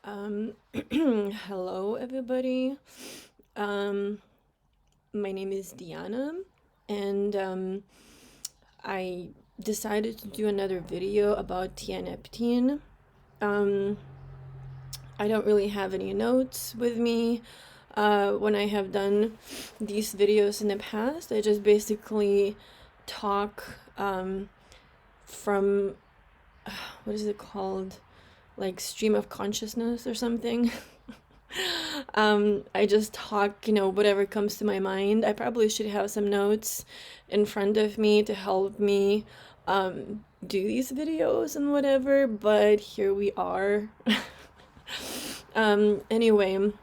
Um, Hello, everybody. Um, my name is Diana, and I decided to do another video about Tianeptine. Um, I don't really have any notes with me. When I have done these videos in the past, I just basically talk from what is it called? Like stream of consciousness or something. I just talk, whatever comes to my mind. I probably should have some notes in front of me to help me do these videos and whatever, but here we are. Anyway,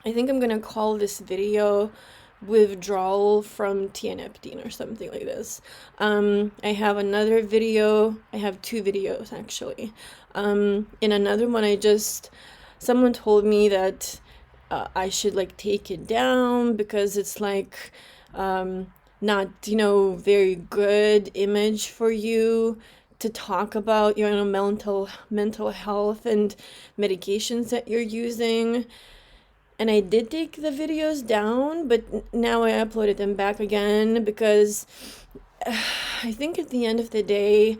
I think I'm gonna call this video withdrawal from Tianeptine or something like this. I have another video, I have two videos actually. In another one, someone told me that I should like take it down because it's like not, very good image for you to talk about your mental health and medications that you're using. And I did take the videos down, but now I uploaded them back again because I think at the end of the day,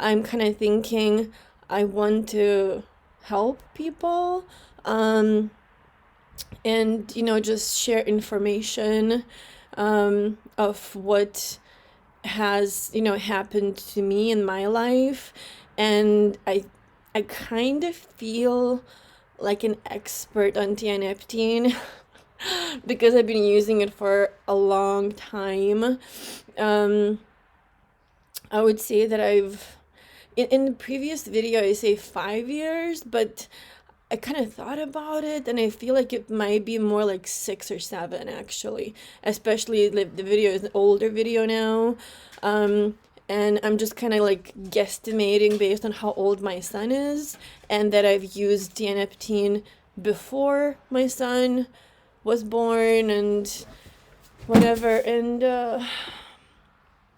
I'm kind of thinking I want to help people, and just share information of what has happened to me in my life. And I kind of feel like an expert on Tianeptine because I've been using it for a long time. Um, I would say that in the previous video, I say 5 years, but I kind of thought about it and I feel like it might be more like 6 or 7 actually, especially the video is an older video now. And I'm just kind of like guesstimating based on how old my son is and that I've used Tianeptine before my son was born and whatever. And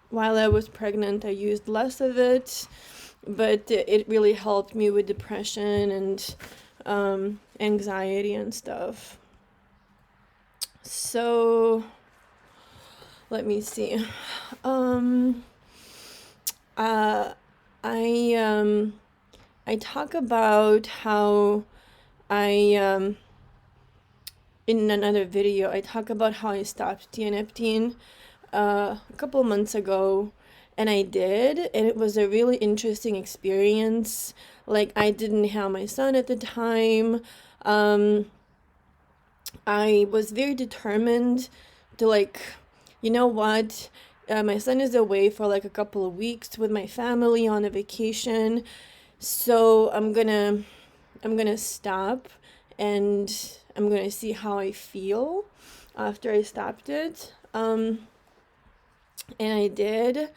while I was pregnant, I used less of it, but it really helped me with depression and anxiety and stuff. So let me see. Um, uh, I talk about how I in another video I talk about how I stopped Tianeptine a couple months ago, and I did, and it was a really interesting experience. Like, I didn't have my son at the time. Um, I was very determined to, like, you know what? My son is away for like a couple of weeks with my family on a vacation, so I'm gonna stop, and I'm gonna see how I feel after I stopped it. And I did.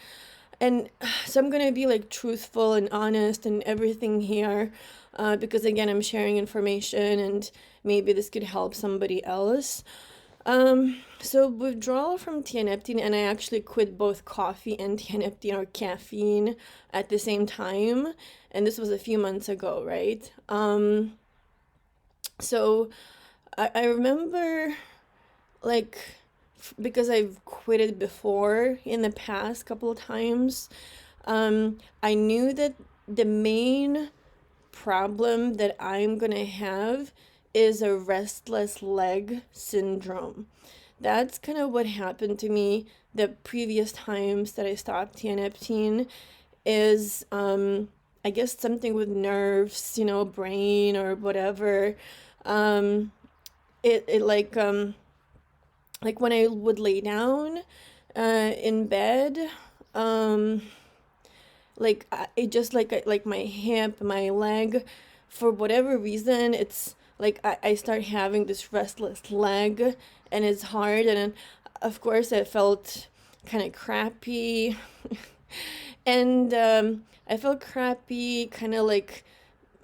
And so I'm gonna be like truthful and honest and everything here, because again, I'm sharing information and maybe this could help somebody else. So withdrawal from Tianeptine, and I actually quit both coffee and Tianeptine or caffeine at the same time, and this was a few months ago, right? So I remember, like, because I've quitted before in the past couple of times, I knew that the main problem that I'm gonna have is a restless leg syndrome. That's kind of what happened to me the previous times that I stopped Tianeptine is I guess something with nerves, brain or whatever. Um it like when I would lay down in bed, um it just like my hip, my leg, for whatever reason, it's like I start having this restless leg, and it's hard, and then, of course, I felt kind of crappy. And I felt crappy, kind of like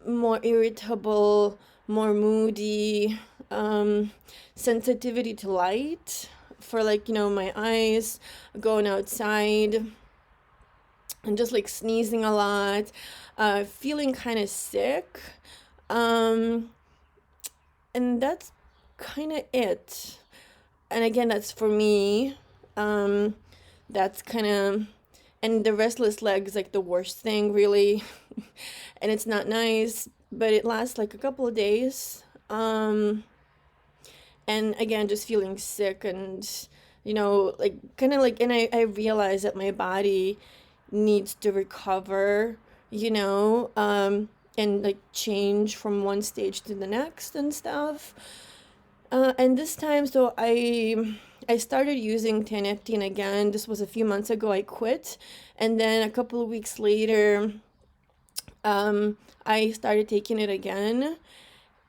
more irritable, more moody, um, sensitivity to light for, like, my eyes, going outside, and just like sneezing a lot, feeling kind of sick. Um, and that's kind of it. And again, that's for me. Um, that's kind of, and the restless leg is like the worst thing, really. And it's not nice, but it lasts like a couple of days. And again, just feeling sick and, like kind of like, and I realize that my body needs to recover, and like change from one stage to the next and stuff. And this time, so I started using Tianeptine again. This was a few months ago. I quit, and then a couple of weeks later, I started taking it again.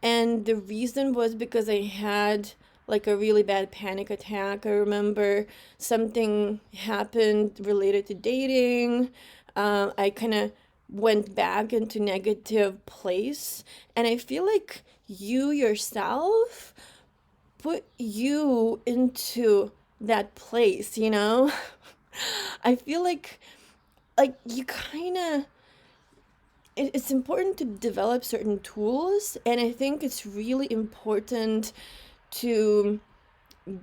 And the reason was because I had like a really bad panic attack. I remember something happened related to dating. I kind of went back into negative place, and I feel like you yourself put you into that place, I feel like you kind of it's important to develop certain tools, and I think it's really important to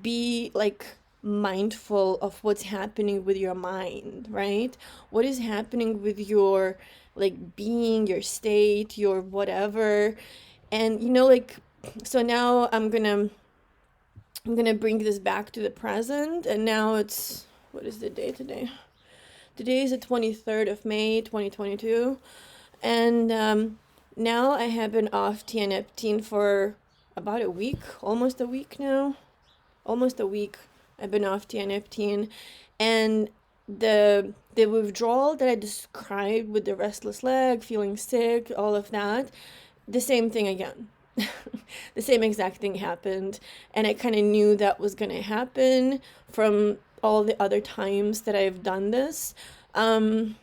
be like mindful of what's happening with your mind, right? What is happening with your like being, your state, your whatever. And like so now I'm gonna bring this back to the present, and now it's what is the day today? Today is the 23rd of May, 2022, and now I have been off Tianeptine for about a week, almost a week now, almost a week. I've been off Tianeptine, and the withdrawal that I described with the restless leg, feeling sick, all of that, the same thing again. The same exact thing happened, and I kind of knew that was going to happen from all the other times that I've done this. Um,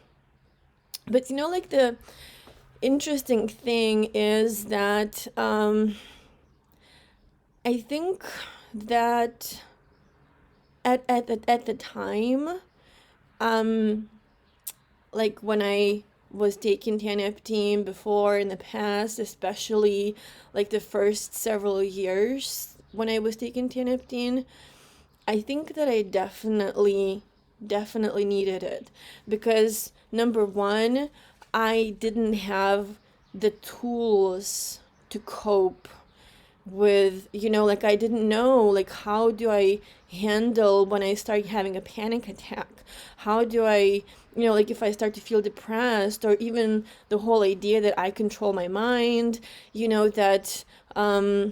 but like the interesting thing is that I think that at the time, um, like when I was taking Tianeptine before in the past, especially like the first several years when I was taking Tianeptine, I think that I definitely needed it because number one, I didn't have the tools to cope with, like I didn't know, like how do I handle when I start having a panic attack? How do I, like if I start to feel depressed, or even the whole idea that I control my mind, that I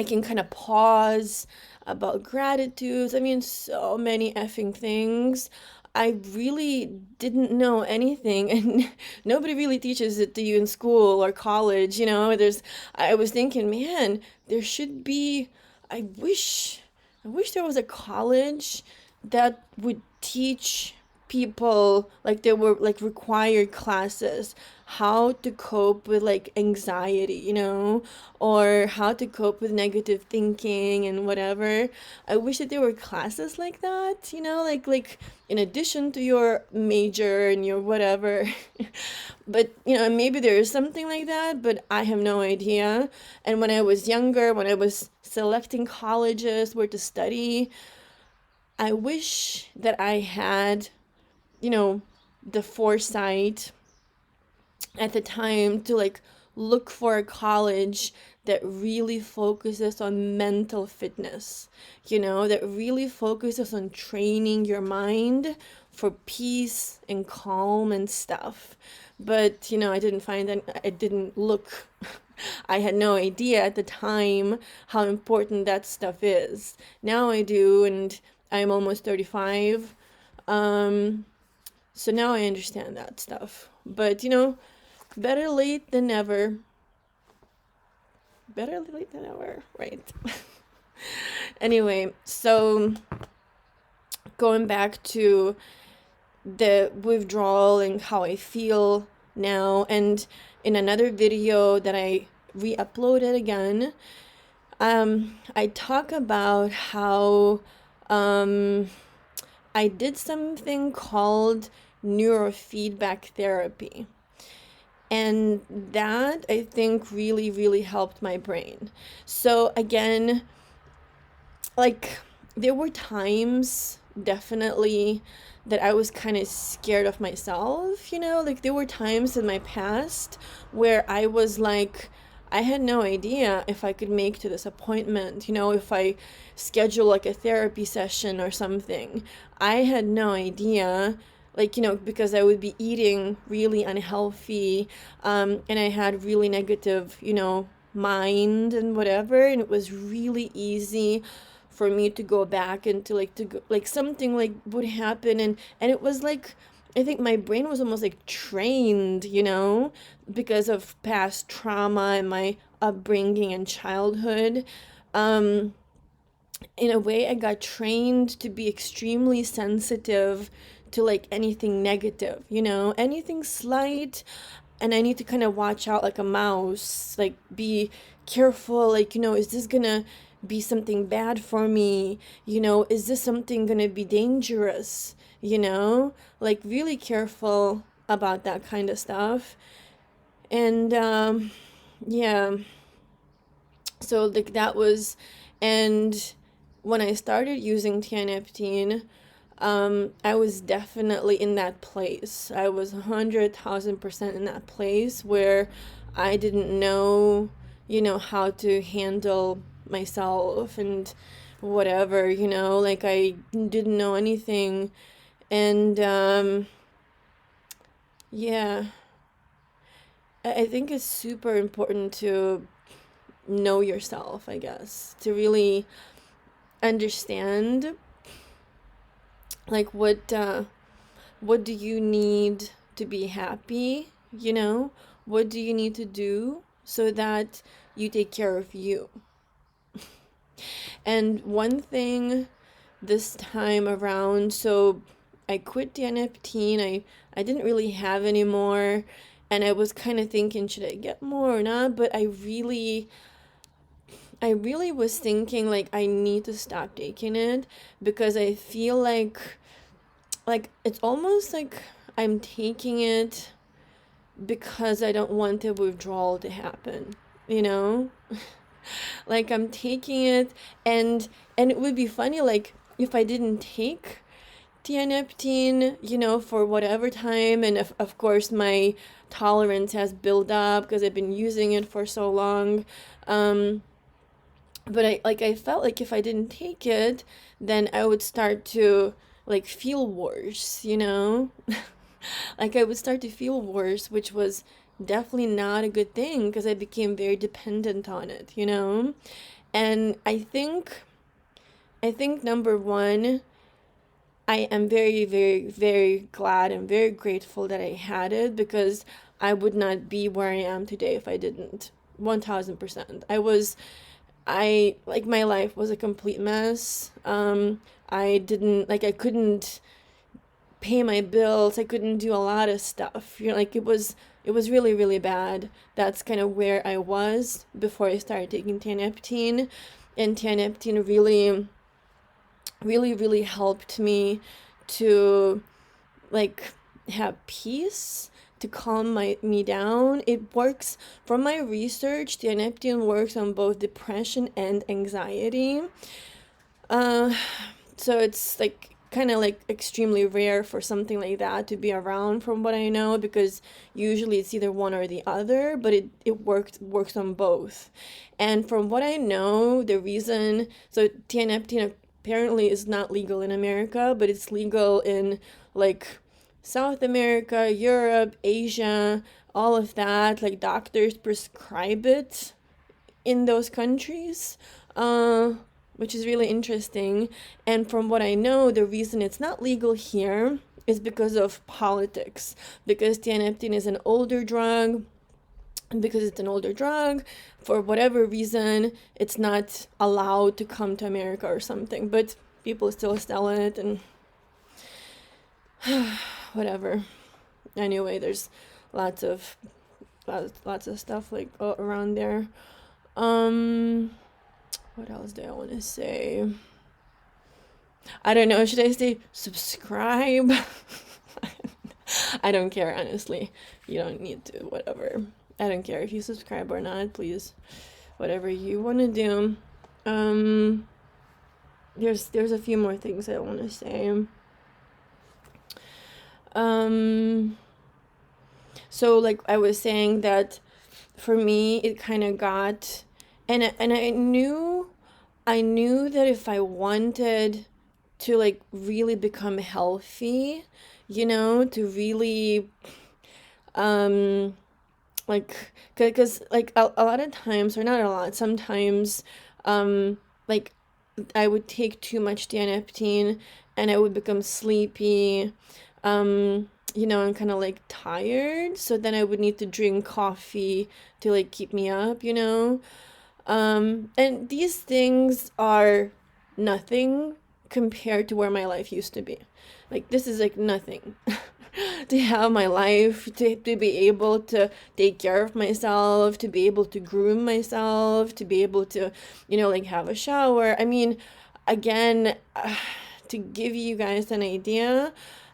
can kind of pause about gratitudes. I mean, so many effing things. I really didn't know anything, and nobody really teaches it to you in school or college. I was thinking, man, there should be, I wish, I wish there was a college that would teach people, like there were like required classes, how to cope with like anxiety, or how to cope with negative thinking and whatever. I wish that there were classes like that, like in addition to your major and your whatever. But maybe there is something like that, but I have no idea. And when I was younger, when I was selecting colleges where to study, I wish that I had, you know, the foresight at the time to like look for a college that really focuses on mental fitness, that really focuses on training your mind for peace and calm and stuff. But, I didn't find that, I didn't look, I had no idea at the time how important that stuff is. Now I do, and I'm almost 35. Um, so now I understand that stuff. But, better late than never. Better late than never, right? Anyway, so going back to the withdrawal and how I feel now, and in another video that I re-uploaded again, I talk about how I did something called neurofeedback therapy. And that I think really, really helped my brain. So again, like there were times definitely that I was kind of scared of myself, like there were times in my past where I was like, I had no idea if I could make to this appointment, if I schedule like a therapy session or something. I had no idea, like, because I would be eating really unhealthy, and I had really negative, mind and whatever, and it was really easy for me to go back into like to go, like something like would happen, and it was like I think my brain was almost like trained, because of past trauma and my upbringing and childhood. um in a way I got trained to be extremely sensitive to like anything negative, anything slight, and I need to kind of watch out like a mouse, like be careful, like, is this gonna be something bad for me? Is this something gonna be dangerous? Like really careful about that kind of stuff. And yeah, so like that was, and when I started using Tianeptine, I was definitely in that place. I was 100,000% in that place where I didn't know, how to handle myself and whatever, like I didn't know anything. And yeah, I think it's super important to know yourself, I guess, to really understand like what do you need to be happy, what do you need to do so that you take care of you. And one thing this time around, so I quit the Tianeptine. I didn't really have any more, and I was kind of thinking, should I get more or not? But I really was thinking like I need to stop taking it because I feel like it's almost like I'm taking it because I don't want the withdrawal to happen, you know? Like I'm taking it, and it would be funny like if I didn't take tianeptine, for whatever time, and of course my tolerance has built up because I've been using it for so long. But I felt like if I didn't take it, then I would start to like feel worse, like I would start to feel worse, which was definitely not a good thing because I became very dependent on it, And I think number one, I am very, very, very glad and very grateful that I had it because I would not be where I am today if I didn't. 1000%. I like my life was a complete mess. I didn't like I couldn't pay my bills. I couldn't do a lot of stuff. Like it was really, really bad. That's kind of where I was before I started taking Tianeptine. And Tianeptine really, really, really helped me to like have peace, to calm me down. It works, from my research, Tianeptine works on both depression and anxiety. Uh, so it's like kind of like extremely rare for something like that to be around from what I know, because usually it's either one or the other, but it works on both. And from what I know, the reason, so Tianeptine apparently is not legal in America, but it's legal in like South America, Europe, Asia, all of that. Like doctors prescribe it in those countries, uh, which is really interesting. And from what I know, the reason it's not legal here is because of politics, because tianeptine is an older drug. And because it's an older drug, for whatever reason, it's not allowed to come to America or something. But people still sell it and whatever. Anyway, there's lots of lots of stuff like around there. Um, what else do I want to say? I don't know. Should I say subscribe? I don't care, honestly. You don't need to, whatever. I don't care if you subscribe or not, please. Whatever you want to do. Um, there's a few more things I want to say. Um, so like I was saying that for me it kind of got, and I knew that if I wanted to like really become healthy, to really um like because like a lot of times, or not a lot, sometimes like I would take too much Tianeptine and I would become sleepy, and kind of like tired, so then I would need to drink coffee to like keep me up. And these things are nothing compared to where my life used to be. Like, this is like nothing. To have my life, to be able to take care of myself, to be able to groom myself, to be able to, like have a shower. I mean, again, to give you guys an idea,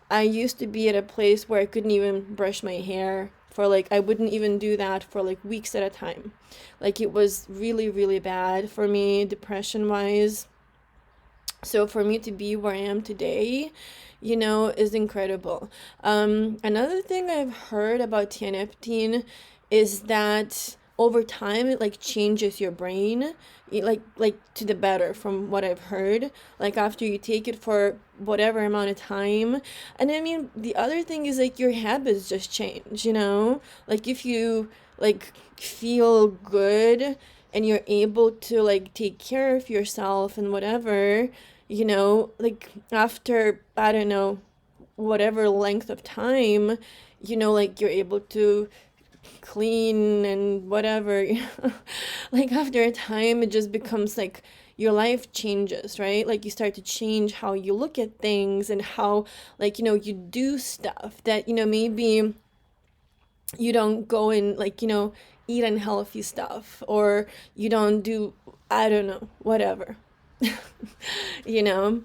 I used to be at a place where I couldn't even brush my hair for like, I wouldn't even do that for like weeks at a time. Like, it was really, really bad for me, depression wise. So for me to be where I am today, is incredible. Another thing I've heard about tianeptine is that over time it like changes your brain, like to the better, from what I've heard. Like after you take it for whatever amount of time. And I mean, the other thing is like your habits just change. Like if you like feel good and you're able to like take care of yourself and whatever, like after, I don't know, whatever length of time, like you're able to clean and whatever. Like after a time, it just becomes like your life changes, right? Like you start to change how you look at things and how, like, you do stuff that, maybe you don't go and like, eat unhealthy stuff, or you don't do, I don't know, whatever. you know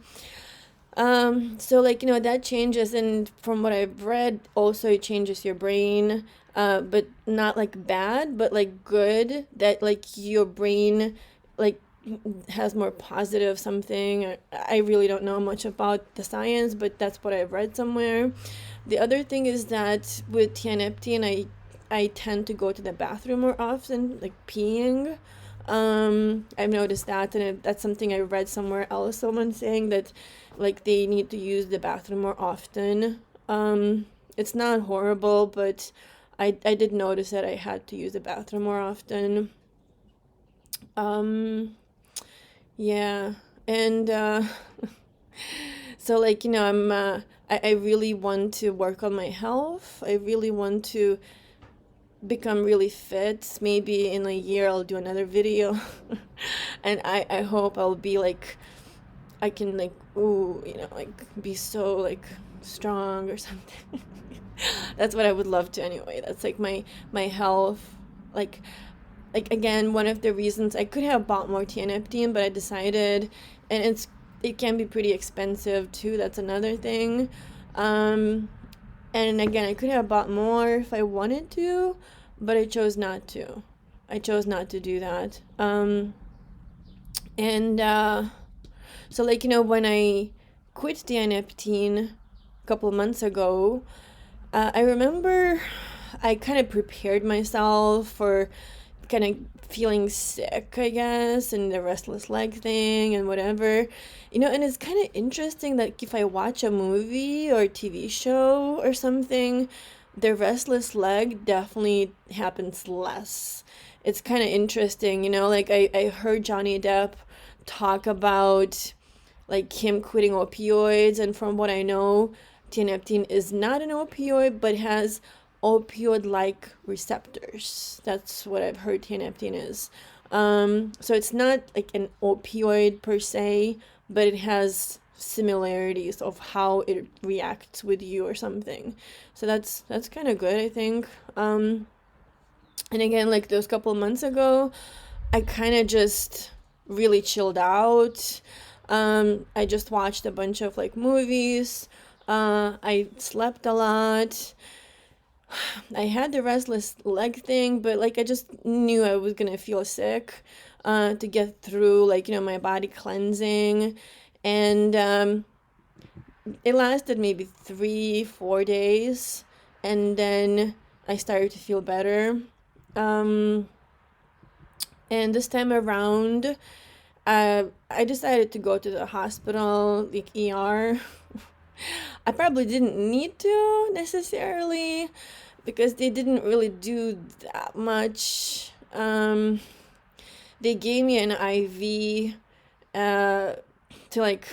so like that changes, and from what I've read also it changes your brain, but not like bad, but like good, that like your brain like has more positive something. I really don't know much about the science, but that's what I've read somewhere. The other thing is that with tianeptine, I tend to go to the bathroom more often, like peeing. I've noticed that, and that's something I read somewhere else. Someone saying that, like, they need to use the bathroom more often. It's not horrible, but I did notice that I had to use the bathroom more often. Um, yeah, and so like I really want to work on my health. I really want to become really fit. Maybe in a year I'll do another video. And I hope I'll be like, I can like, ooh, like be so like strong or something. That's what I would love to anyway. That's like my health. Like again, one of the reasons I could have bought more tianeptine, but I decided, and it can be pretty expensive too. That's another thing. Um, and again, I could have bought more if I wanted to, but I chose not to. I chose not to do that. And so, like, when I quit Tianeptine a couple months ago, I remember I kind of prepared myself for kind of feeling sick, I guess, and the restless leg thing and whatever. And it's kind of interesting that if I watch a movie or a TV show or something, the restless leg definitely happens less. It's kind of interesting, like I heard Johnny Depp talk about like him quitting opioids, and from what I know, tianeptine is not an opioid but has opioid-like receptors. That's what I've heard tianeptine is. So it's not like an opioid per se, but it has similarities of how it reacts with you or something. So that's kind of good, I think. And again, like those couple months ago, I kind of just really chilled out. I just watched a bunch of like movies. I slept a lot. I had the restless leg thing, but like I just knew I was gonna feel sick to get through, like, my body cleansing. And it lasted maybe 3, 4 days. And then I started to feel better. Um, and this time around, I decided to go to the hospital, like ER. I probably didn't need to necessarily because they didn't really do that much. They gave me an IV to like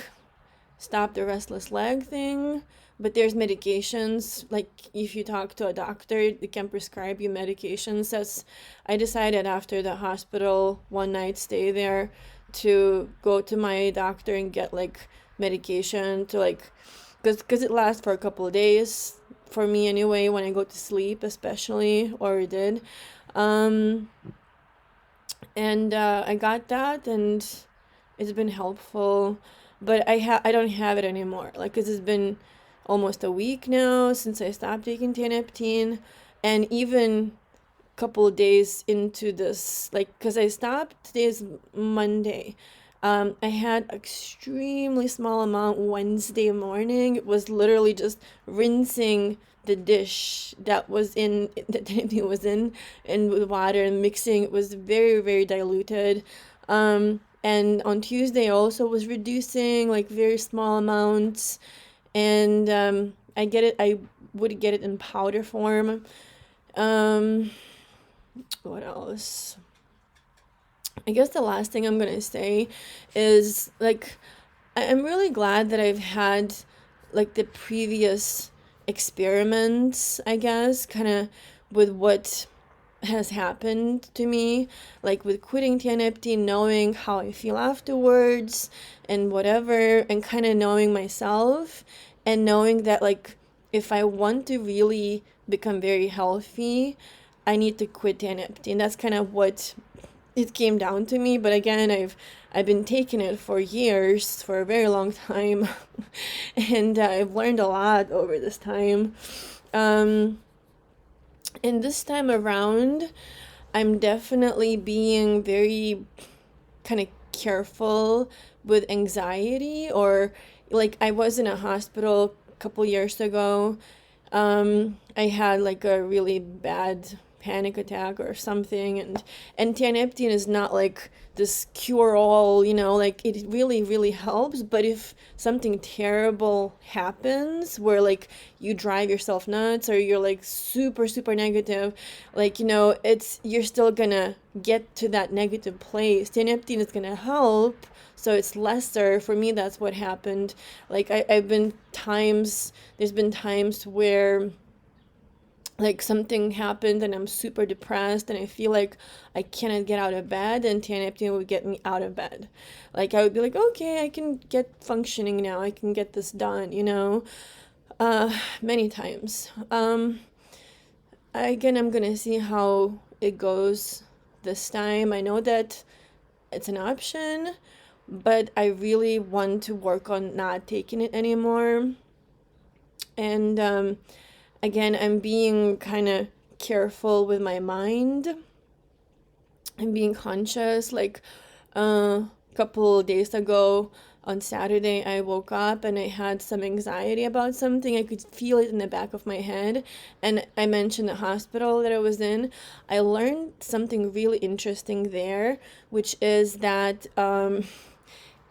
stop the restless leg thing, but there's medications. Like if you talk to a doctor, they can prescribe you medications. That's I decided after the hospital one night stay there to go to my doctor and get like medication to like because it lasts for a couple of days for me anyway when I go to sleep especially, or it did. um and I got that, and it's been helpful. But I don't have it anymore, like 'cause it's been almost a week now since I stopped taking Tianeptine. And even couple of days into this, like, because I stopped, today's Monday. I had extremely small amount Wednesday morning. It was literally just rinsing the dish that was in that anything was in and with water and mixing. It was very, very diluted. And on Tuesday I also was reducing like very small amounts. And I would get it in powder form. um what else? I guess the last thing I'm gonna say is like I'm really glad that I've had like the previous experiments, I guess, kind of with what has happened to me, like with quitting Tianeptine, knowing how I feel afterwards and whatever, and kind of knowing myself and knowing that like if I want to really become very healthy, I need to quit Tianeptine. That's kind of what it came down to me. But again, I've been taking it for years, for a very long time, and I've learned a lot over this time. Um, and this time around, I'm definitely being very kind of careful with anxiety, or like I was in a hospital a couple years ago. I had like a really bad panic attack or something, and Tianeptine is not like this cure all, like it really, really helps. But if something terrible happens where like you drive yourself nuts or you're like super, super negative, like, it's you're still gonna get to that negative place. Tianeptine is gonna help, so it's lesser. For me, that's what happened. Like there's been times where like something happened and I'm super depressed and I feel like I cannot get out of bed, and Tianeptine would get me out of bed. Like I would be like, okay, I can get functioning now, I can get this done, many times. Again, I'm gonna see how it goes this time. I know that it's an option, but I really want to work on not taking it anymore. And again, I'm being kind of careful with my mind. I'm being conscious. Like a couple days ago on Saturday, I woke up and I had some anxiety about something. I could feel it in the back of my head. And I mentioned the hospital that I was in. I learned something really interesting there, which is that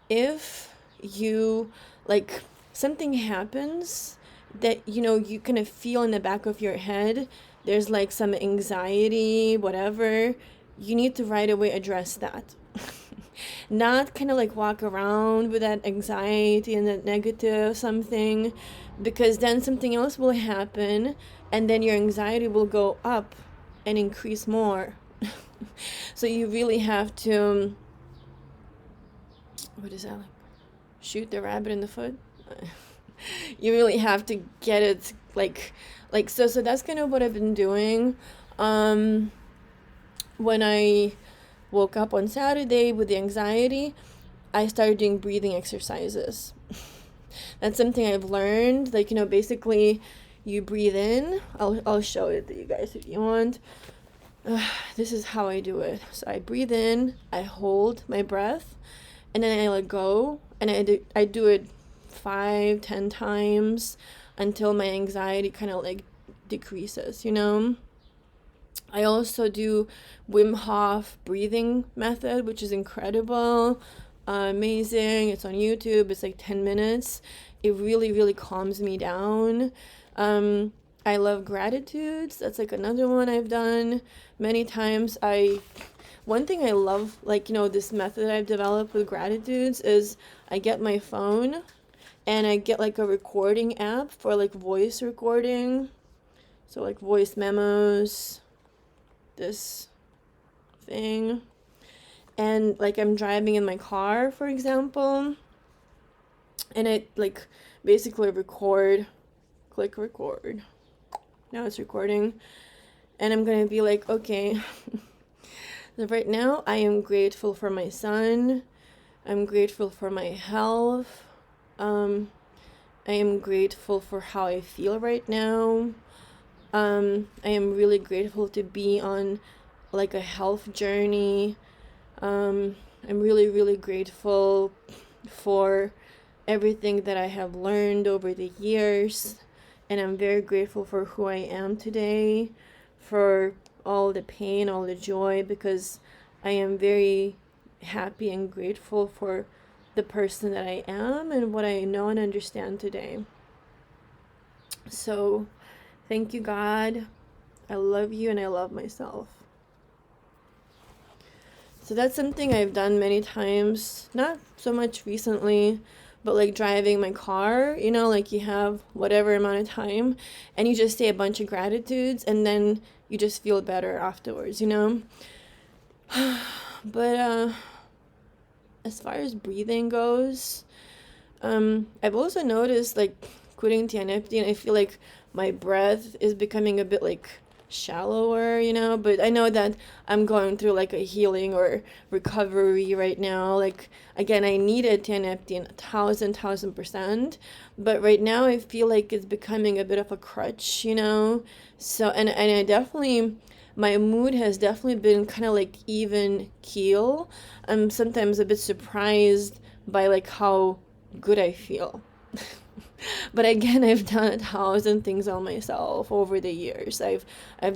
if you like something happens that you kind of feel in the back of your head, there's like some anxiety, whatever, you need to right away address that. Not kind of like walk around with that anxiety and that negative something, because then something else will happen and then your anxiety will go up and increase more. So you really have to, what is that, like shoot the rabbit in the foot? You really have to get it so that's kind of what I've been doing. When I woke up on Saturday with the anxiety, I started doing breathing exercises. That's something I've learned. Like, basically you breathe in. I'll show it to you guys if you want. This is how I do it. So I breathe in, I hold my breath, and then I let go, and I do it 5-10 times until my anxiety kind of like decreases. I also do Wim Hof breathing method, which is incredible, amazing. It's on YouTube. It's like 10 minutes. It really, really calms me down. I love gratitudes. That's like another one I've done many times. One thing I love, like, this method I've developed with gratitudes is I get my phone and I get like a recording app for like voice recording. So like voice memos, this thing. And like I'm driving in my car, for example, and I like basically click record. Now it's recording. And I'm going to be like, okay, so right now I am grateful for my son. I'm grateful for my health. I am grateful for how I feel right now. I am really grateful to be on like a health journey. I'm really, really grateful for everything that I have learned over the years. And I'm very grateful for who I am today, for all the pain, all the joy, because I am very happy and grateful for the person that I am and what I know and understand today. So, thank you, God. I love you and I love myself. So that's something I've done many times, not so much recently, but like driving my car, like you have whatever amount of time and you just say a bunch of gratitudes and then you just feel better afterwards, But as far as breathing goes, I've also noticed like quitting Tianeptine, I feel like my breath is becoming a bit like shallower, but I know that I'm going through like a healing or recovery right now. Like, again, I needed Tianeptine 1,000%, but right now I feel like it's becoming a bit of a crutch, so and I definitely, my mood has definitely been kind of like even keel. I'm sometimes a bit surprised by like how good I feel. But again, I've done 1,000 things on myself over the years. I've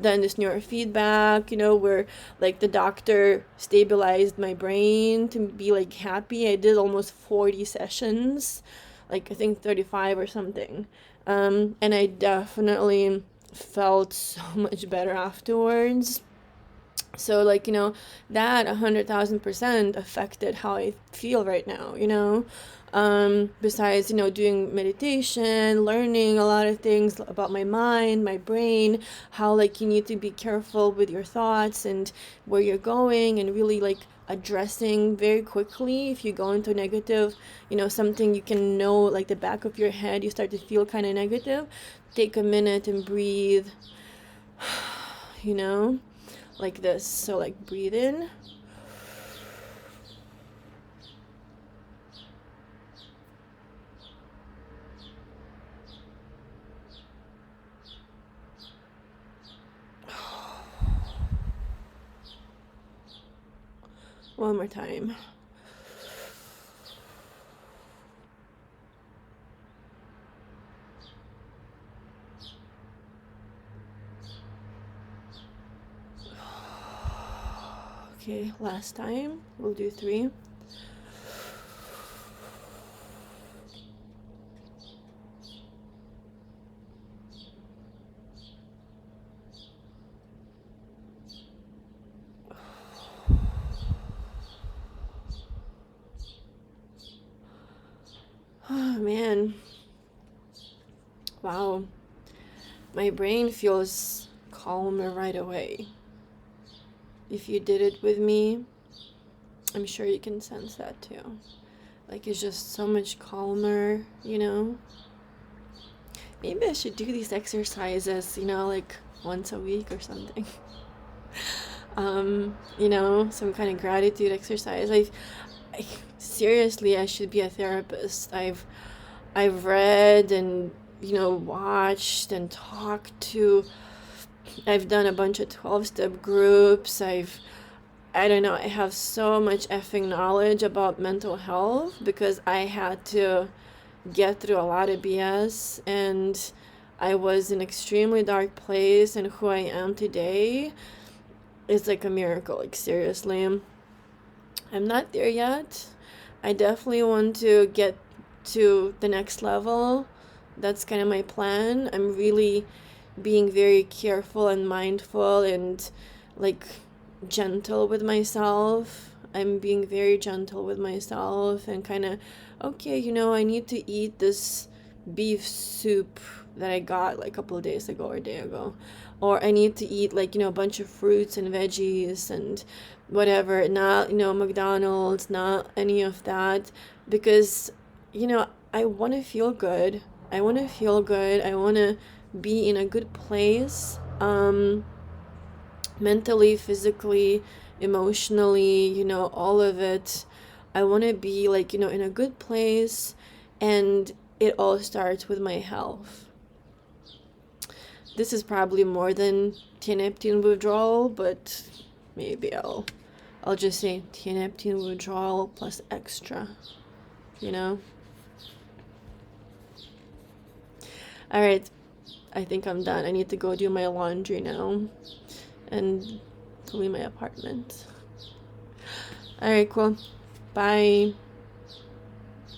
done this neurofeedback, where like the doctor stabilized my brain to be like happy. I did almost 40 sessions, like I think 35 or something. And I definitely felt so much better afterwards. So like, that 100,000% affected how I feel right now, besides, doing meditation, learning a lot of things about my mind, my brain, how like you need to be careful with your thoughts and where you're going, and really like addressing very quickly if you go into negative, something you can know like the back of your head, you start to feel kind of negative, take a minute and breathe, like this. So like breathe in, one more time. Okay, last time. We'll do 3. Oh man. Wow. My brain feels calmer right away. If you did it with me, I'm sure you can sense that too. Like it's just so much calmer, Maybe I should do these exercises, like once a week or something. Some kind of gratitude exercise. I seriously, I should be a therapist. I've read and, watched and talked to. I've done a bunch of 12-step groups. I don't know, I have so much effing knowledge about mental health because I had to get through a lot of BS, and I was in an extremely dark place, and who I am today is like a miracle. Like, seriously. I'm not there yet. I definitely want to get to the next level. That's kind of my plan. I'm really being very careful and mindful and like gentle with myself. I'm being very gentle with myself and kind of, okay, I need to eat this beef soup that I got like a couple of days ago or a day ago. Or I need to eat like, a bunch of fruits and veggies and whatever, not, McDonald's, not any of that. Because, I want to feel good. I want to feel good. I want to be in a good place, mentally, physically, emotionally, all of it. I want to be like, in a good place, and it all starts with my health. This is probably more than Tianeptine withdrawal, but maybe I'll just say Tianeptine withdrawal plus extra, you know? All right, I think I'm done. I need to go do my laundry now and clean my apartment. All right, cool. Bye.